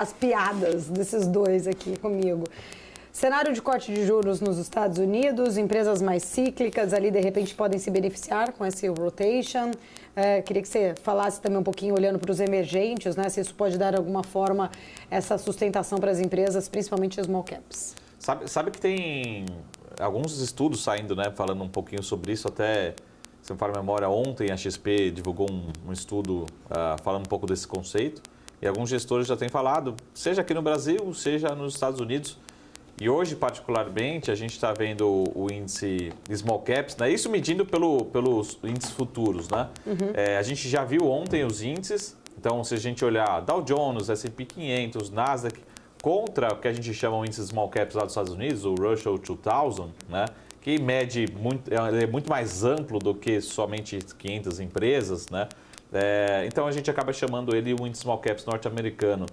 as piadas desses dois aqui comigo. Cenário de corte de juros nos Estados Unidos, empresas mais cíclicas ali de repente podem se beneficiar com esse rotation. Queria que você falasse também um pouquinho olhando para os emergentes, né? Se isso pode dar alguma forma essa sustentação para as empresas, principalmente as small caps. Sabe que tem alguns estudos saindo, né, falando um pouquinho sobre isso. Até, se não me falha a memória, ontem a XP divulgou um estudo falando um pouco desse conceito. E alguns gestores já têm falado, seja aqui no Brasil, seja nos Estados Unidos. E hoje, particularmente, a gente está vendo o índice Small Caps, né? Isso medindo pelos índices futuros, né? A gente já viu ontem os índices. Então, se a gente olhar Dow Jones, S&P 500, Nasdaq, contra o que a gente chama o índice Small Caps lá dos Estados Unidos, o Russell 2000, né? Que mede muito, é muito mais amplo do que somente 500 empresas, né? Então, a gente acaba chamando ele o índice Small Caps norte-americano.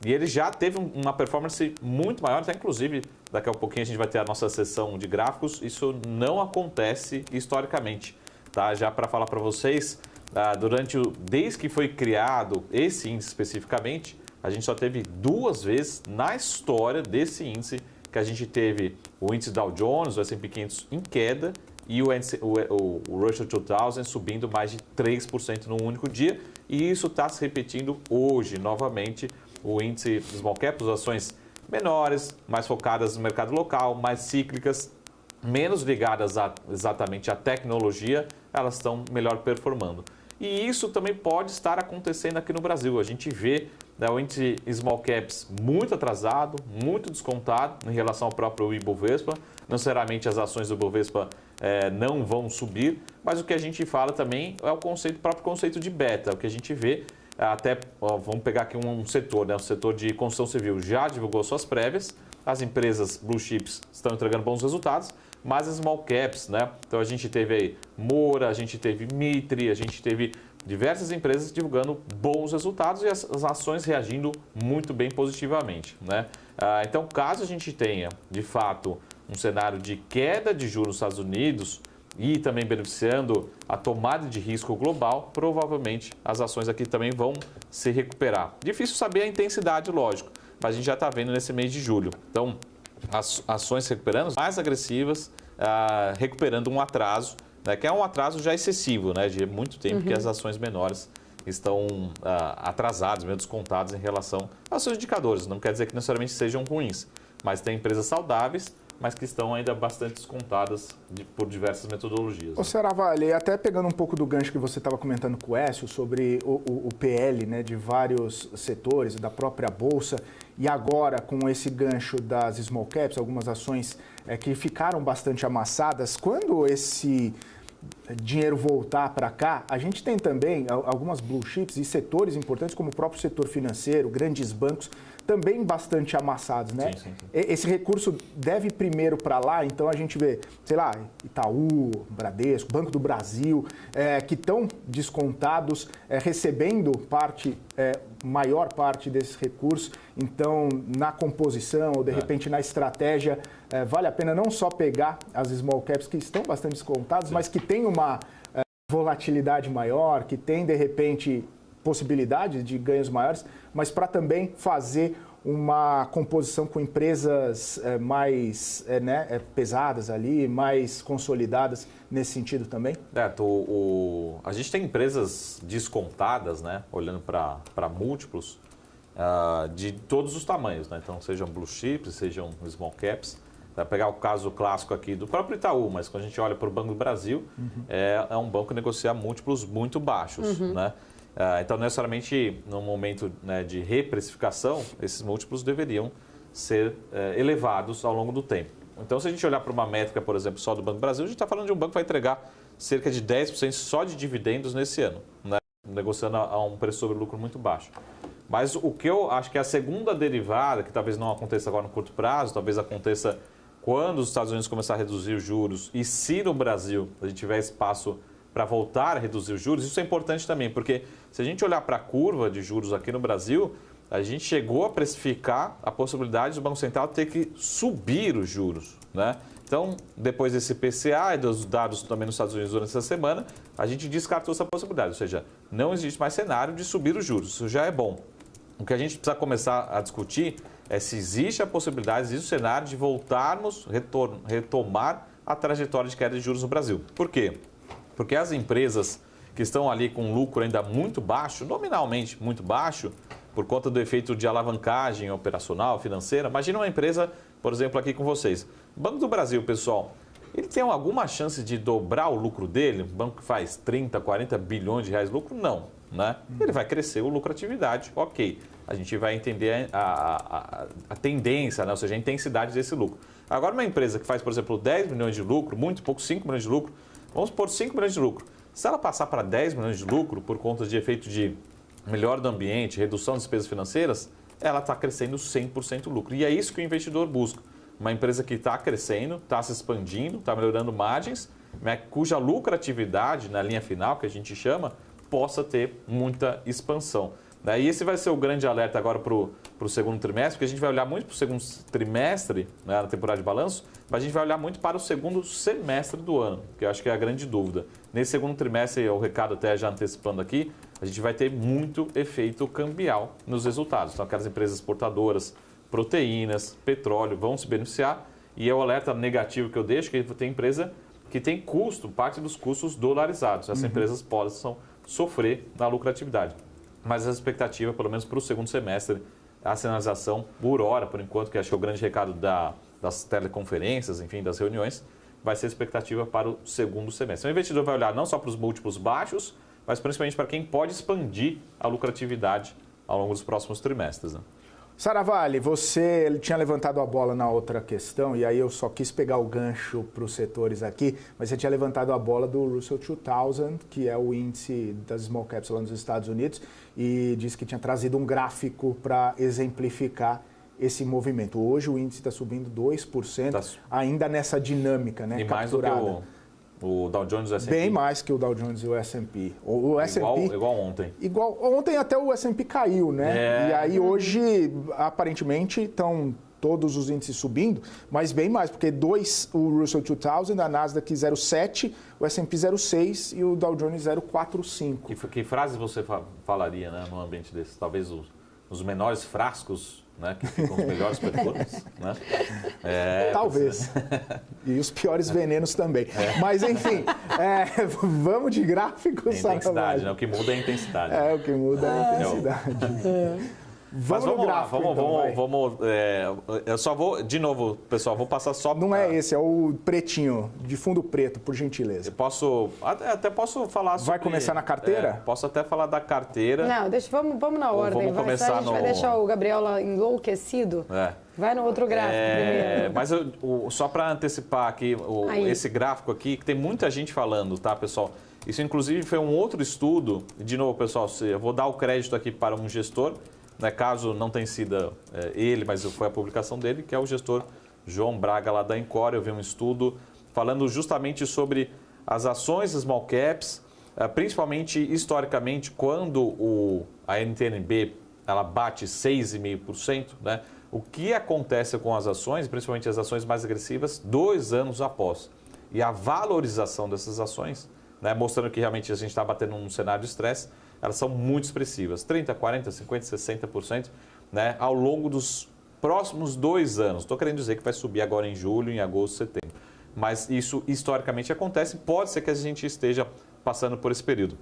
E ele já teve uma performance muito maior, até inclusive daqui a pouquinho a gente vai ter a nossa sessão de gráficos. Isso não acontece historicamente, tá? Já para falar para vocês, desde que foi criado esse índice especificamente, a gente só teve 2 vezes na história desse índice que a gente teve o índice Dow Jones, o S&P 500 em queda e o Russell 2000 subindo mais de 3% num único dia. E isso está se repetindo hoje novamente. O índice Small Caps, as ações menores, mais focadas no mercado local, mais cíclicas, menos ligadas exatamente à tecnologia, elas estão melhor performando. E isso também pode estar acontecendo aqui no Brasil. A gente vê, né, o índice Small Caps muito atrasado, muito descontado em relação ao próprio Ibovespa. Não necessariamente as ações do Ibovespa não vão subir, mas o que a gente fala também é o próprio conceito de beta. O que a gente vê, vamos pegar aqui um setor, né, o setor de construção civil já divulgou suas prévias, as empresas blue chips estão entregando bons resultados, mas as small caps, né? Então a gente teve aí Moura, a gente teve Mitre, a gente teve diversas empresas divulgando bons resultados e as ações reagindo muito bem positivamente, né? Então, caso a gente tenha, de fato, um cenário de queda de juros nos Estados Unidos e também beneficiando a tomada de risco global, provavelmente as ações aqui também vão se recuperar. Difícil saber a intensidade, lógico, mas a gente já está vendo nesse mês de julho. Então, as ações se recuperando, mais agressivas, recuperando um atraso, né, que é um atraso já excessivo, né, de muito tempo que as ações menores estão atrasadas, meio descontadas em relação aos seus indicadores. Não quer dizer que necessariamente sejam ruins, mas tem empresas saudáveis, mas que estão ainda bastante descontadas por diversas metodologias. Ô, Seravalli, até pegando um pouco do gancho que você estava comentando com o Écio sobre o PL, né, de vários setores, da própria Bolsa, e agora com esse gancho das small caps, algumas ações que ficaram bastante amassadas, quando esse dinheiro voltar para cá, a gente tem também algumas blue chips e setores importantes, como o próprio setor financeiro, grandes bancos, também bastante amassados, né? Sim. Esse recurso deve ir primeiro para lá, então a gente vê, sei lá, Itaú, Bradesco, Banco do Brasil, que estão descontados, recebendo maior parte desses recursos. Então, na composição ou de repente na estratégia, vale a pena não só pegar as small caps que estão bastante descontadas, mas que tem uma volatilidade maior, que tem de repente possibilidade de ganhos maiores, mas para também fazer uma composição com empresas mais pesadas ali, mais consolidadas nesse sentido também? A gente tem empresas descontadas, né, olhando para múltiplos de todos os tamanhos, né? Então, sejam blue chips, sejam small caps. Vai pegar o caso clássico aqui do próprio Itaú, mas quando a gente olha para o Banco do Brasil, é um banco que negocia múltiplos muito baixos, né? Então, necessariamente, no momento, né, de reprecificação, esses múltiplos deveriam ser elevados ao longo do tempo. Então, se a gente olhar para uma métrica, por exemplo, só do Banco do Brasil, a gente está falando de um banco que vai entregar cerca de 10% só de dividendos nesse ano, né, negociando a um preço sobre lucro muito baixo. Mas o que eu acho que é a segunda derivada, que talvez não aconteça agora no curto prazo, talvez aconteça quando os Estados Unidos começar a reduzir os juros e se no Brasil a gente tiver espaço para voltar a reduzir os juros, isso é importante também, porque se a gente olhar para a curva de juros aqui no Brasil, a gente chegou a precificar a possibilidade do Banco Central ter que subir os juros, né? Então, depois desse IPCA e dos dados também nos Estados Unidos durante essa semana, a gente descartou essa possibilidade, ou seja, não existe mais cenário de subir os juros, isso já é bom. o que a gente precisa começar a discutir é se existe a possibilidade, existe o cenário de voltarmos, retomar a trajetória de queda de juros no Brasil. Por quê? Porque as empresas que estão ali com lucro ainda muito baixo, nominalmente muito baixo, por conta do efeito de alavancagem operacional, financeira. Imagina uma empresa, por exemplo, aqui com vocês. Banco do Brasil, pessoal, ele tem alguma chance de dobrar o lucro dele? Um banco que faz 30, 40 bilhões de reais de lucro? Não, né? Ele vai crescer o lucratividade, ok. A gente vai entender a tendência, né? Ou seja, a intensidade desse lucro. Agora, uma empresa que faz, por exemplo, 10 milhões de lucro, muito pouco, 5 milhões de lucro, vamos por 5 milhões de lucro. Se ela passar para 10 milhões de lucro por conta de efeito de melhor do ambiente, redução de despesas financeiras, ela está crescendo 100% lucro. E é isso que o investidor busca. Uma empresa que está crescendo, está se expandindo, está melhorando margens, né, cuja lucratividade, na linha final, que a gente chama, possa ter muita expansão. E esse vai ser o grande alerta agora para o segundo trimestre, porque a gente vai olhar muito para o segundo trimestre, né, na temporada de balanço, mas a gente vai olhar muito para o segundo semestre do ano, que eu acho que é a grande dúvida. Nesse segundo trimestre, o recado até já antecipando aqui, a gente vai ter muito efeito cambial nos resultados. Então, aquelas empresas exportadoras, proteínas, petróleo vão se beneficiar. E é o alerta negativo que eu deixo, que tem empresa que tem custo, parte dos custos dolarizados. Essas empresas possam sofrer na lucratividade. Mas a expectativa, pelo menos para o segundo semestre, a sinalização por hora, por enquanto, que acho que é o grande recado das teleconferências, enfim, das reuniões, vai ser a expectativa para o segundo semestre. O investidor vai olhar não só para os múltiplos baixos, mas principalmente para quem pode expandir a lucratividade ao longo dos próximos trimestres. Né? Saravalli, você tinha levantado a bola na outra questão, e aí eu só quis pegar o gancho para os setores aqui, mas você tinha levantado a bola do Russell 2000, que é o índice das small caps lá nos Estados Unidos, e disse que tinha trazido um gráfico para exemplificar esse movimento. Hoje o índice está subindo 2%, ainda nessa dinâmica, né? E mais do que o Dow Jones e o S&P. Bem mais que o Dow Jones e o S&P. O S&P igual ontem. Ontem até o S&P caiu, né? E aí hoje, aparentemente, estão todos os índices subindo, mas bem mais, porque o Russell 2000, a Nasdaq 0,7, o S&P 0,6 e o Dow Jones 0,45. Que frase você falaria, né, num ambiente desse? Talvez os menores frascos, né, que ficam os melhores perfumes, né? Talvez. E os piores venenos também. Mas, enfim, vamos de gráficos. Intensidade, né? O que muda é a intensidade. O que muda é a intensidade. Vamos lá, vamos. Eu só vou, de novo, pessoal, vou passar só... Não é esse, é o pretinho, de fundo preto, por gentileza. Eu até posso falar sobre... Vai começar na carteira? Posso até falar da carteira. Não, vamos na ordem. Vamos começar a gente vai deixar o Gabriel lá enlouquecido. Vai no outro gráfico primeiro. Mas só para antecipar aqui, esse gráfico aqui, que tem muita gente falando, tá, pessoal? Isso, inclusive, foi um outro estudo. De novo, pessoal, eu vou dar o crédito aqui para um gestor, né, caso não tenha sido ele, mas foi a publicação dele, que é o gestor João Braga, lá da Encore. Eu vi um estudo falando justamente sobre as ações small caps, principalmente historicamente, quando a NTNB ela bate 6,5%, né, o que acontece com as ações, principalmente as ações mais agressivas, 2 anos após. E a valorização dessas ações, né, mostrando que realmente a gente está batendo num cenário de estresse, elas são muito expressivas, 30%, 40%, 50%, 60%, né, ao longo dos próximos 2 anos. Estou querendo dizer que vai subir agora em julho, em agosto, setembro. Mas isso historicamente acontece, pode ser que a gente esteja passando por esse período.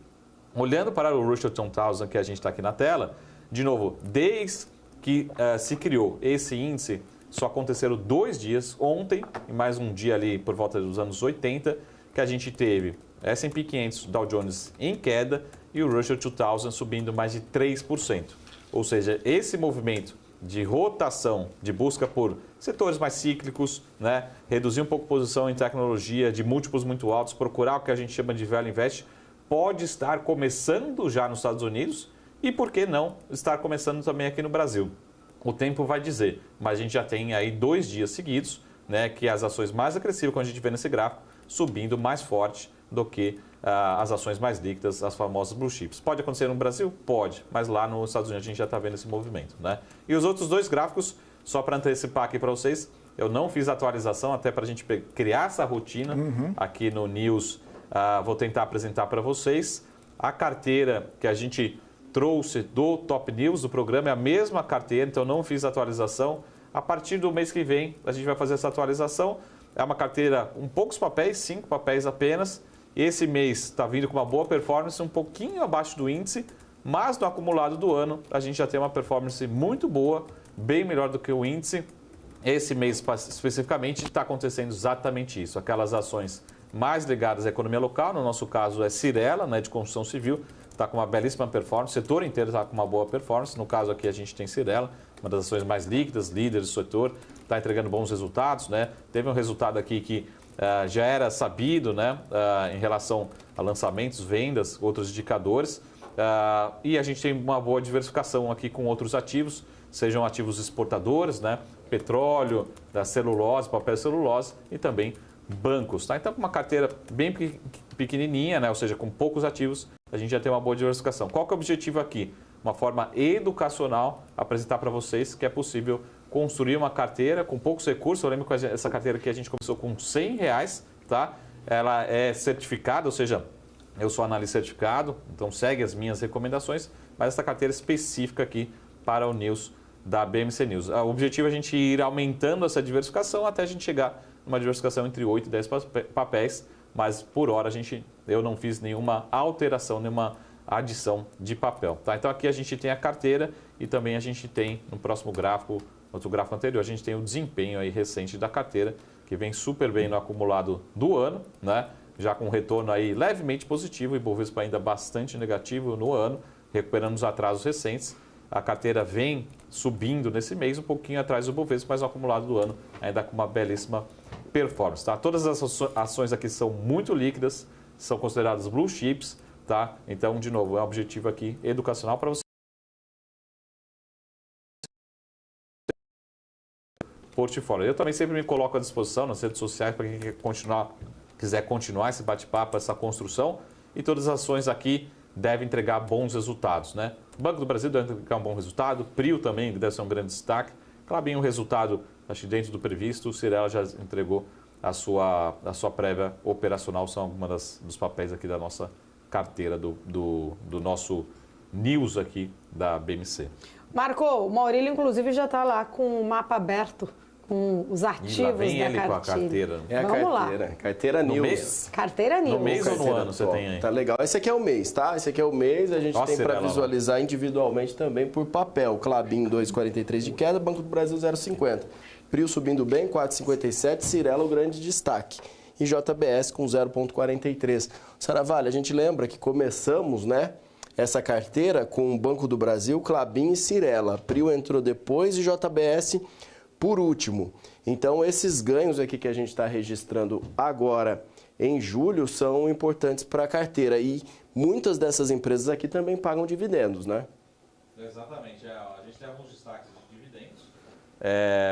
Olhando para o Russell 2000, que a gente está aqui na tela, de novo, desde que se criou esse índice, só aconteceram 2 dias, ontem e mais um dia ali por volta dos anos 80, que a gente teve S&P 500, Dow Jones em queda e o Russell 2000 subindo mais de 3%. Ou seja, esse movimento de rotação, de busca por setores mais cíclicos, né, reduzir um pouco a posição em tecnologia de múltiplos muito altos, procurar o que a gente chama de value invest, pode estar começando já nos Estados Unidos e, por que não, estar começando também aqui no Brasil. O tempo vai dizer, mas a gente já tem aí 2 dias seguidos, né, que as ações mais agressivas, como a gente vê nesse gráfico, subindo mais forte do que as ações mais líquidas, as famosas blue chips. Pode acontecer no Brasil? Pode, mas lá nos Estados Unidos a gente já está vendo esse movimento, né? E os outros 2 gráficos, só para antecipar aqui para vocês, eu não fiz atualização até para a gente criar essa rotina aqui no News. Vou tentar apresentar para vocês a carteira que a gente trouxe do Top News, do programa, é a mesma carteira, então não fiz atualização. A partir do mês que vem, a gente vai fazer essa atualização. É uma carteira com poucos papéis, 5 papéis apenas. Esse mês está vindo com uma boa performance, um pouquinho abaixo do índice, mas no acumulado do ano a gente já tem uma performance muito boa, bem melhor do que o índice. Esse mês especificamente está acontecendo exatamente isso. Aquelas ações mais ligadas à economia local, no nosso caso é Cyrela, né, de construção civil, está com uma belíssima performance, o setor inteiro está com uma boa performance. No caso aqui a gente tem Cyrela, uma das ações mais líquidas, líderes do setor, está entregando bons resultados, né? Teve um resultado aqui que já era sabido, né, em relação a lançamentos, vendas, outros indicadores. E a gente tem uma boa diversificação aqui com outros ativos, sejam ativos exportadores, né, petróleo, da celulose, papel celulose e também bancos. Tá? Então, com uma carteira bem pequenininha, né, ou seja, com poucos ativos, a gente já tem uma boa diversificação. Qual que é o objetivo aqui? Uma forma educacional, apresentar para vocês que é possível construir uma carteira com poucos recursos. Eu lembro que essa carteira aqui a gente começou com R$100, tá? Ela é certificada, ou seja, eu sou analista certificado, então segue as minhas recomendações, mas essa carteira específica aqui para o News da BMC News. O objetivo é a gente ir aumentando essa diversificação até a gente chegar numa diversificação entre 8 e 10 papéis, mas por hora eu não fiz nenhuma alteração, nenhuma adição de papel. Tá? Então aqui a gente tem a carteira e também a gente tem no próximo gráfico, outro gráfico anterior, a gente tem o desempenho aí recente da carteira, que vem super bem no acumulado do ano, né? Já com retorno aí levemente positivo, e Ibovespa ainda bastante negativo no ano, recuperando os atrasos recentes. A carteira vem subindo nesse mês, um pouquinho atrás do Ibovespa, mas o acumulado do ano ainda com uma belíssima performance. Tá? Todas as ações aqui são muito líquidas, são consideradas blue chips, tá? Então, de novo, é um objetivo aqui educacional para você. Portfólio. Eu também sempre me coloco à disposição nas redes sociais para quem quiser continuar esse bate-papo, essa construção, e todas as ações aqui devem entregar bons resultados, né? O Banco do Brasil deve entregar um bom resultado, Prio também deve ser um grande destaque, Klabin um resultado, acho que dentro do previsto, o Cyrela já entregou a sua prévia operacional, são alguns dos papéis aqui da nossa carteira, do nosso news aqui da BMC. Marco, o Maurílio inclusive já está lá com o mapa aberto, com os ativos da ele com a carteira. É a Vamos carteira. lá. Carteira No News. mês? Carteira News. No mês ou no ano você tem aí? Tá legal. Esse aqui é o mês, tá? Esse aqui é o mês. A gente tem para visualizar individualmente também por papel. Klabin 2,43 de queda, Banco do Brasil 0,50. Prio subindo bem, 4,57. Cyrela o grande destaque. E JBS com 0,43. Saravalho, a gente lembra que começamos, né? Essa carteira com o Banco do Brasil, Klabin e Cyrela. Prio entrou depois e JBS por último. Então, esses ganhos aqui que a gente está registrando agora em julho são importantes para a carteira. E muitas dessas empresas aqui também pagam dividendos, né? Exatamente. A gente tem alguns destaques de dividendos.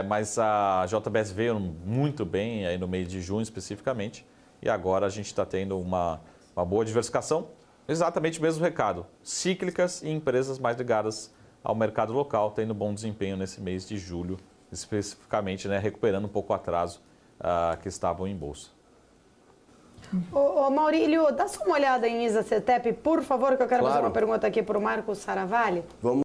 Mas a JBS veio muito bem aí no mês de junho especificamente. E agora a gente está tendo uma boa diversificação. Exatamente o mesmo recado. Cíclicas e empresas mais ligadas ao mercado local tendo bom desempenho nesse mês de julho, especificamente, né, recuperando um pouco o atraso que estavam em bolsa. Ô Maurílio, dá só uma olhada em ISA CETEP, por favor, que eu quero fazer uma pergunta aqui para o Marcos Saravalli. Vamos